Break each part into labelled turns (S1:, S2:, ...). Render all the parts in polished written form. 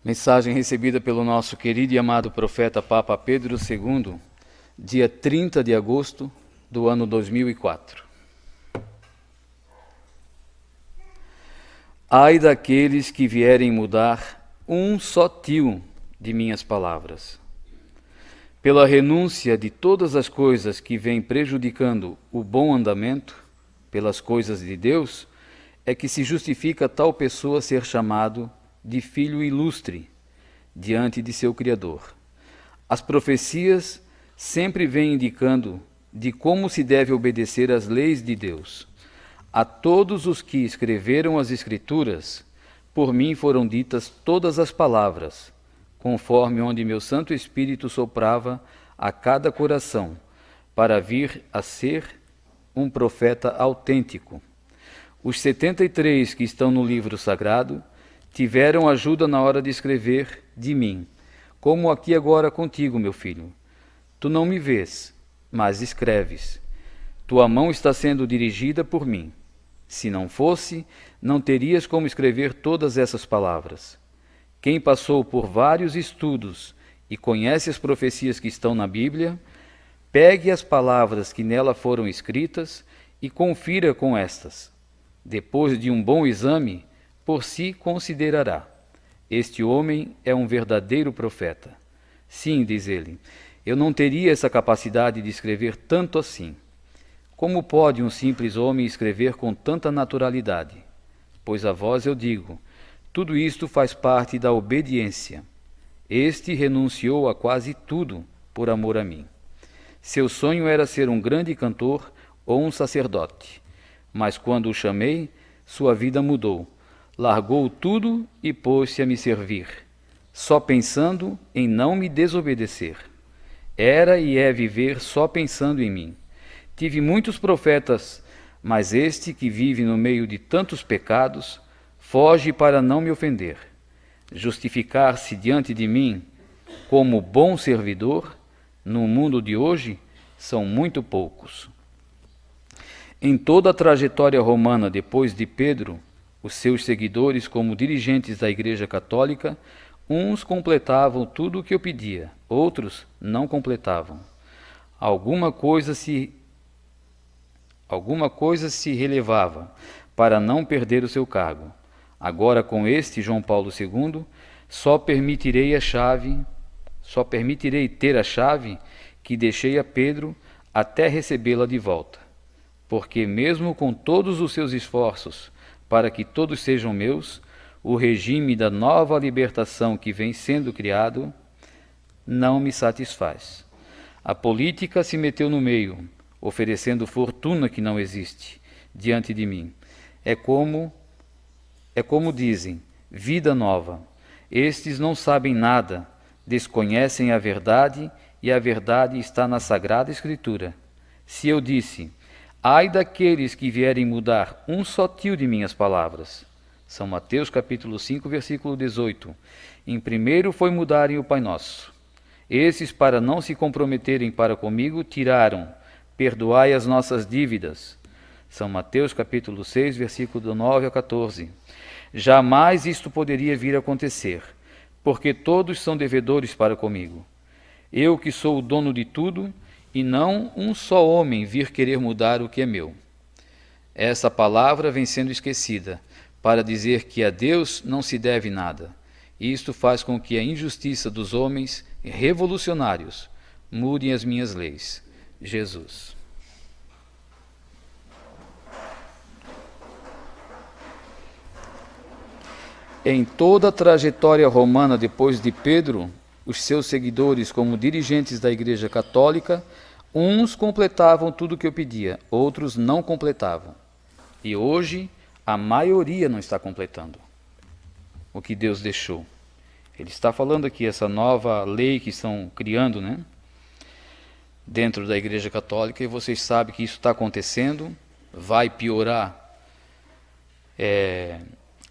S1: Mensagem recebida pelo nosso querido e amado profeta Papa Pedro II, dia 30 de agosto do ano 2004. Ai daqueles que vierem mudar um só tio de minhas palavras. Pela renúncia de todas as coisas que vêm prejudicando o bom andamento, pelas coisas de Deus, é que se justifica tal pessoa ser chamado de filho ilustre diante de seu Criador. As profecias sempre vêm indicando de como se deve obedecer às leis de Deus. A todos os que escreveram as Escrituras, por mim foram ditas todas as palavras, conforme onde meu Santo Espírito soprava a cada coração, para vir a ser um profeta autêntico. Os 73 que estão no livro sagrado tiveram ajuda na hora de escrever de mim, como aqui agora contigo, meu filho. Tu não me vês, mas escreves. Tua mão está sendo dirigida por mim. Se não fosse, não terias como escrever todas essas palavras. Quem passou por vários estudos e conhece as profecias que estão na Bíblia, pegue as palavras que nela foram escritas e confira com estas. Depois de um bom exame, por si considerará: este homem é um verdadeiro profeta. Sim, diz ele, eu não teria essa capacidade de escrever tanto assim. Como pode um simples homem escrever com tanta naturalidade? Pois a vós eu digo, tudo isto faz parte da obediência. Este renunciou a quase tudo por amor a mim. Seu sonho era ser um grande cantor ou um sacerdote, mas quando o chamei, sua vida mudou. Largou tudo e pôs-se a me servir, só pensando em não me desobedecer. Era e é viver só pensando em mim. Tive muitos profetas, mas este que vive no meio de tantos pecados, foge para não me ofender. Justificar-se diante de mim como bom servidor, no mundo de hoje, são muito poucos. Em toda a trajetória romana depois de Pedro, os seus seguidores, como dirigentes da Igreja Católica, uns completavam tudo o que eu pedia, outros não completavam. Alguma coisa se relevava para não perder o seu cargo. Agora, com este João Paulo II, só permitirei ter a chave que deixei a Pedro até recebê-la de volta. Porque mesmo com todos os seus esforços para que todos sejam meus, o regime da nova libertação que vem sendo criado não me satisfaz. A política se meteu no meio, oferecendo fortuna que não existe diante de mim. É como dizem, vida nova. Estes não sabem nada, desconhecem a verdade e a verdade está na Sagrada Escritura. Se eu disse: ai daqueles que vierem mudar um só tio de minhas palavras. São Mateus capítulo 5, versículo 18. Em primeiro foi mudarem o Pai Nosso. Esses, para não se comprometerem para comigo, tiraram: perdoai as nossas dívidas. São Mateus capítulo 6, versículo 9 a 14. Jamais isto poderia vir a acontecer, porque todos são devedores para comigo. Eu que sou o dono de tudo, e não um só homem vir querer mudar o que é meu. Essa palavra vem sendo esquecida, para dizer que a Deus não se deve nada. Isto faz com que a injustiça dos homens revolucionários mudem as minhas leis. Jesus. Em toda a trajetória romana depois de Pedro, os seus seguidores, como dirigentes da Igreja Católica, uns completavam tudo o que eu pedia, outros não completavam. E hoje, a maioria não está completando o que Deus deixou. Ele está falando aqui, essa nova lei que estão criando, né, dentro da Igreja Católica, e vocês sabem que isso está acontecendo, vai piorar,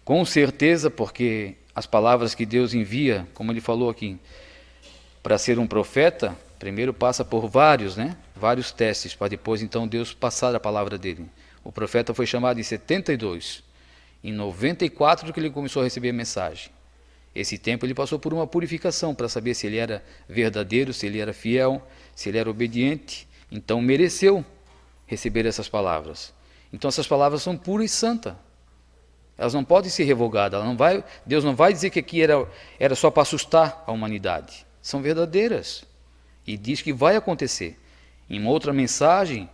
S1: com certeza, porque as palavras que Deus envia, como ele falou aqui, para ser um profeta, primeiro passa por vários testes, para depois então Deus passar a palavra dele. O profeta foi chamado em 72, em 94 que ele começou a receber a mensagem. Esse tempo ele passou por uma purificação para saber se ele era verdadeiro, se ele era fiel, se ele era obediente. Então mereceu receber essas palavras. Então essas palavras são puras e santas. Elas não podem ser revogadas. Deus não vai dizer que aqui era só para assustar a humanidade. São verdadeiras. E diz que vai acontecer. Em uma outra mensagem,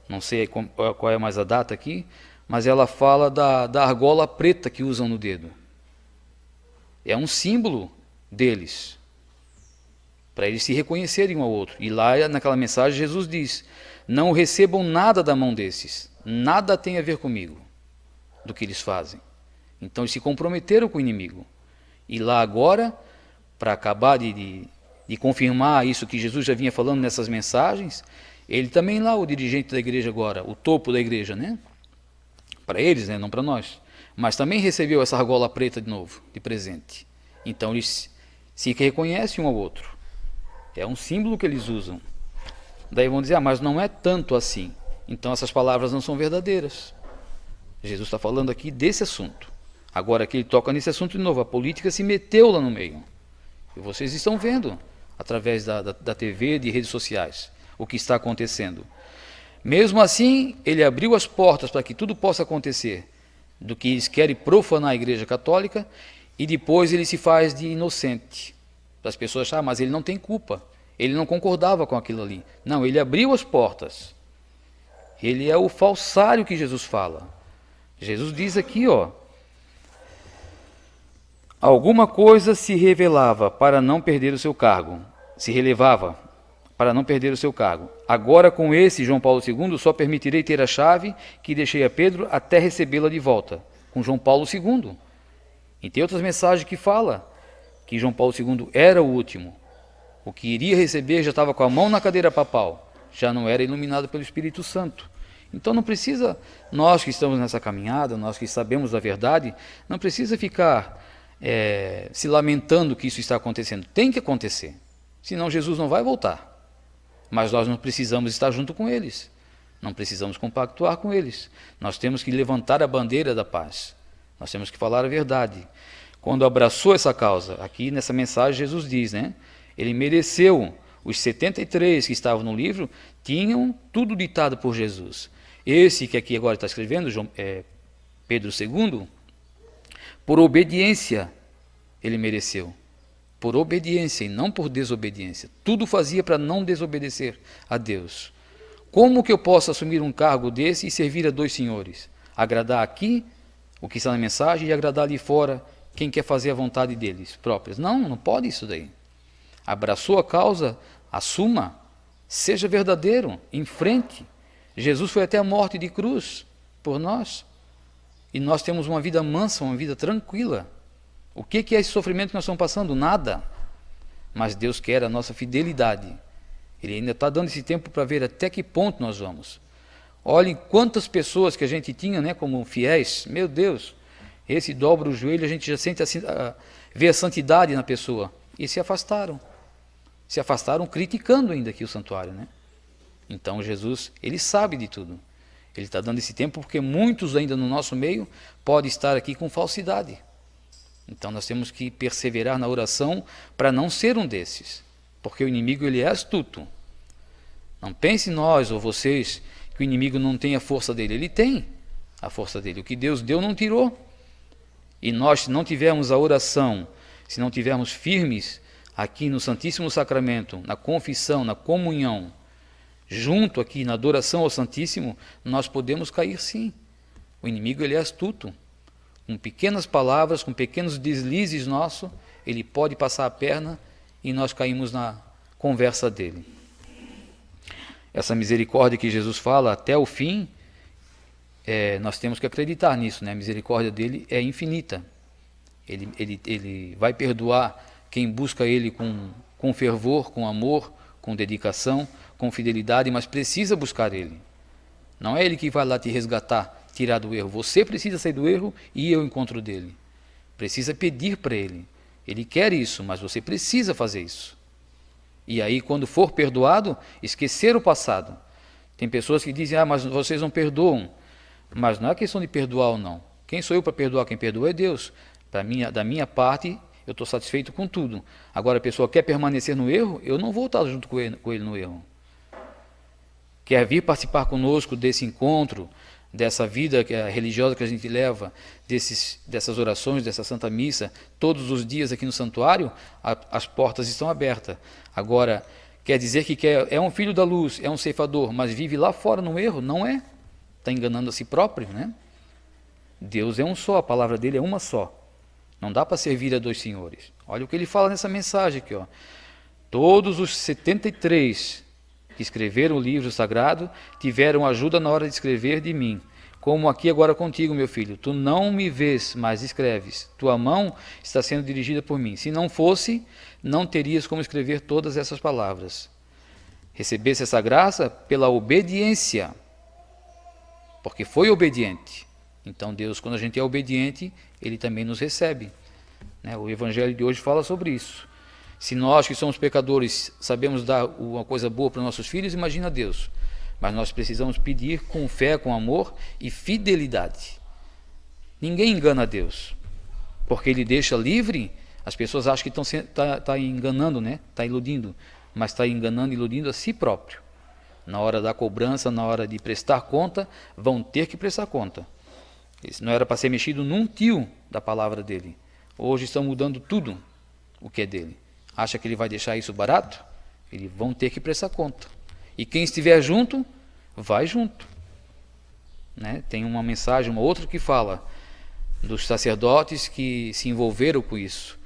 S1: não sei qual é mais a data aqui, mas ela fala da argola preta que usam no dedo. É um símbolo deles, para eles se reconhecerem um ao outro. E lá naquela mensagem Jesus diz: não recebam nada da mão desses, nada tem a ver comigo, do que eles fazem. Então eles se comprometeram com o inimigo. E lá agora, para acabar de confirmar isso que Jesus já vinha falando nessas mensagens, ele também lá, o dirigente da igreja agora, o topo da igreja, né? Para eles, né? Não para nós. Mas também recebeu essa argola preta de novo, de presente. Então eles se reconhecem um ao outro. É um símbolo que eles usam. Daí vão dizer, mas não é tanto assim. Então essas palavras não são verdadeiras. Jesus está falando aqui desse assunto. Agora que ele toca nesse assunto de novo, a política se meteu lá no meio. E vocês estão vendo, através da TV, de redes sociais, o que está acontecendo. Mesmo assim, ele abriu as portas para que tudo possa acontecer, do que eles querem profanar a Igreja Católica, e depois ele se faz de inocente. Para as pessoas acharem, mas ele não tem culpa, ele não concordava com aquilo ali. Não, ele abriu as portas. Ele é o falsário que Jesus fala. Jesus diz aqui, alguma coisa se revelava para não perder o seu cargo, se relevava para não perder o seu cargo. Agora com esse João Paulo II só permitirei ter a chave que deixei a Pedro até recebê-la de volta, com João Paulo II. E tem outras mensagens que fala que João Paulo II era o último. O que iria receber já estava com a mão na cadeira papal, já não era iluminado pelo Espírito Santo. Então não precisa, nós que estamos nessa caminhada, nós que sabemos da verdade, não precisa ficar se lamentando que isso está acontecendo. Tem que acontecer, senão Jesus não vai voltar. Mas nós não precisamos estar junto com eles, não precisamos compactuar com eles. Nós temos que levantar a bandeira da paz, nós temos que falar a verdade. Quando abraçou essa causa, aqui nessa mensagem Jesus diz, né? Ele mereceu. Os 73 que estavam no livro tinham tudo ditado por Jesus. Esse que aqui agora está escrevendo, Pedro II, por obediência ele mereceu. Por obediência e não por desobediência. Tudo fazia para não desobedecer a Deus. Como que eu posso assumir um cargo desse e servir a dois senhores? Agradar aqui, o que está na mensagem, e agradar ali fora, quem quer fazer a vontade deles próprios. Não pode isso daí. Abraçou a causa, assuma, seja verdadeiro, enfrente. Jesus foi até a morte de cruz por nós. E nós temos uma vida mansa, uma vida tranquila. O que é esse sofrimento que nós estamos passando? Nada. Mas Deus quer a nossa fidelidade. Ele ainda está dando esse tempo para ver até que ponto nós vamos. Olhem quantas pessoas que a gente tinha, né, como fiéis. Meu Deus, esse dobra o joelho, a gente já sente assim, vê a santidade na pessoa. E se afastaram. Se afastaram criticando ainda aqui o santuário, né? Então Jesus, ele sabe de tudo. Ele está dando esse tempo porque muitos ainda no nosso meio podem estar aqui com falsidade. Então nós temos que perseverar na oração para não ser um desses, porque o inimigo ele é astuto. Não pense nós ou vocês que o inimigo não tem a força dele. Ele tem a força dele. O que Deus deu não tirou. E nós, se não tivermos a oração, se não tivermos firmes aqui no Santíssimo Sacramento, na confissão, na comunhão, junto aqui na adoração ao Santíssimo, nós podemos cair sim. O inimigo ele é astuto. Com pequenas palavras, com pequenos deslizes nossos, ele pode passar a perna e nós caímos na conversa dele. Essa misericórdia que Jesus fala até o fim, nós temos que acreditar nisso, né? A misericórdia dele é infinita. Ele vai perdoar quem busca ele com fervor, com amor, com dedicação, com fidelidade, mas precisa buscar ele. Não é ele que vai lá te resgatar, tirar do erro. Você precisa sair do erro e ir ao encontro dele. Precisa pedir para ele. Ele quer isso, mas você precisa fazer isso. E aí, quando for perdoado, esquecer o passado. Tem pessoas que dizem, mas vocês não perdoam. Mas não é questão de perdoar ou não. Quem sou eu para perdoar? Quem perdoa é Deus. Da minha parte, eu estou satisfeito com tudo. Agora a pessoa quer permanecer no erro, eu não vou estar junto com ele no erro. Quer vir participar conosco desse encontro, dessa vida religiosa que a gente leva, dessas orações, dessa Santa Missa, todos os dias aqui no santuário, as portas estão abertas. Agora, quer dizer que é um filho da luz, é um ceifador, mas vive lá fora no erro? Não é. Está enganando a si próprio, né? Deus é um só, a palavra dele é uma só. Não dá para servir a dois senhores. Olha o que ele fala nessa mensagem aqui, ó. Todos os 73 que escreveram o livro sagrado tiveram ajuda na hora de escrever de mim. Como aqui agora contigo, meu filho. Tu não me vês, mas escreves. Tua mão está sendo dirigida por mim. Se não fosse, não terias como escrever todas essas palavras. Recebesse essa graça pela obediência, porque foi obediente. Então Deus, quando a gente é obediente, Ele também nos recebe. O Evangelho de hoje fala sobre isso. Se nós que somos pecadores sabemos dar uma coisa boa para os nossos filhos, imagina Deus. Mas nós precisamos pedir com fé, com amor e fidelidade. Ninguém engana Deus, porque Ele deixa livre. As pessoas acham que estão enganando, né? Está iludindo, mas está enganando e iludindo a si próprio. Na hora da cobrança, na hora de prestar conta, vão ter que prestar conta. Isso não era para ser mexido num tio da palavra dele. Hoje estão mudando tudo o que é dele. Acha que ele vai deixar isso barato? Eles vão ter que prestar conta. E quem estiver junto, vai junto. Tem uma mensagem, uma outra que fala dos sacerdotes que se envolveram com isso.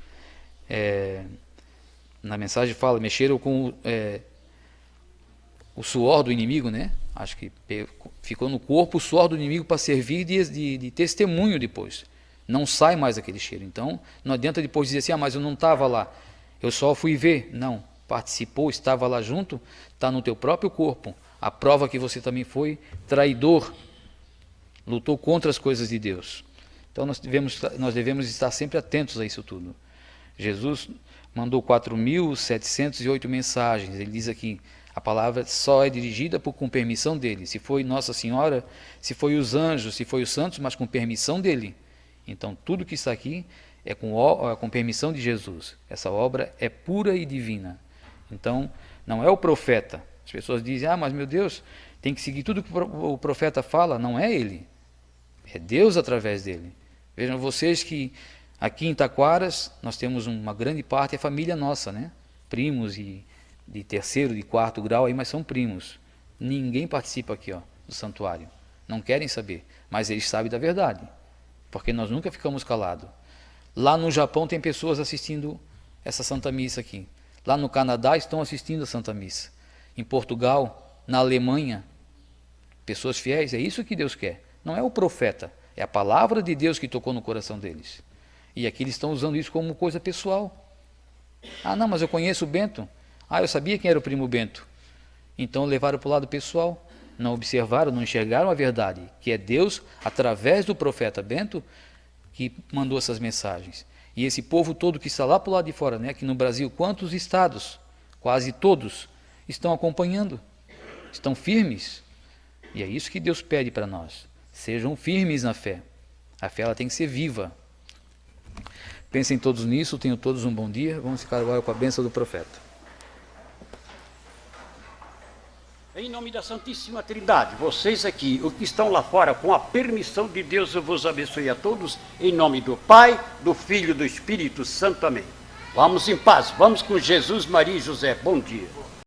S1: Na mensagem fala, mexeram com o suor do inimigo, né? Acho que ficou no corpo o suor do inimigo para servir de testemunho depois. Não sai mais aquele cheiro. Então, não adianta depois dizer assim, mas eu não estava lá, eu só fui ver. Não, participou, estava lá junto, está no teu próprio corpo. A prova que você também foi traidor, lutou contra as coisas de Deus. Então, nós devemos estar sempre atentos a isso tudo. Jesus mandou 4.708 mensagens, ele diz aqui, a palavra só é dirigida com permissão dele. Se foi Nossa Senhora, se foi os anjos, se foi os santos, mas com permissão dele. Então, tudo que está aqui é com permissão de Jesus. Essa obra é pura e divina. Então, não é o profeta. As pessoas dizem, mas meu Deus, tem que seguir tudo que o profeta fala. Não é ele. É Deus através dele. Vejam vocês que aqui em Taquaras, nós temos uma grande parte, é família nossa, né? Primos e de terceiro, de quarto grau, mas são primos. Ninguém participa aqui do santuário. Não querem saber, mas eles sabem da verdade, porque nós nunca ficamos calados. Lá no Japão tem pessoas assistindo essa Santa Missa aqui. Lá no Canadá estão assistindo a Santa Missa. Em Portugal, na Alemanha, pessoas fiéis, é isso que Deus quer. Não é o profeta, é a palavra de Deus que tocou no coração deles. E aqui eles estão usando isso como coisa pessoal. Não, mas eu conheço o Bento. Eu sabia quem era o primo Bento. Então levaram para o lado pessoal. Não observaram, não enxergaram a verdade, que é Deus, através do profeta Bento, que mandou essas mensagens. E esse povo todo que está lá para o lado de fora, aqui no Brasil, quantos estados, quase todos, estão acompanhando, estão firmes. E é isso que Deus pede para nós. Sejam firmes na fé. A fé ela tem que ser viva. Pensem todos nisso, tenham todos um bom dia. Vamos ficar agora com a bênção do profeta.
S2: Em nome da Santíssima Trindade, vocês aqui, os que estão lá fora, com a permissão de Deus, eu vos abençoe a todos, em nome do Pai, do Filho e do Espírito Santo. Amém. Vamos em paz, vamos com Jesus, Maria e José. Bom dia.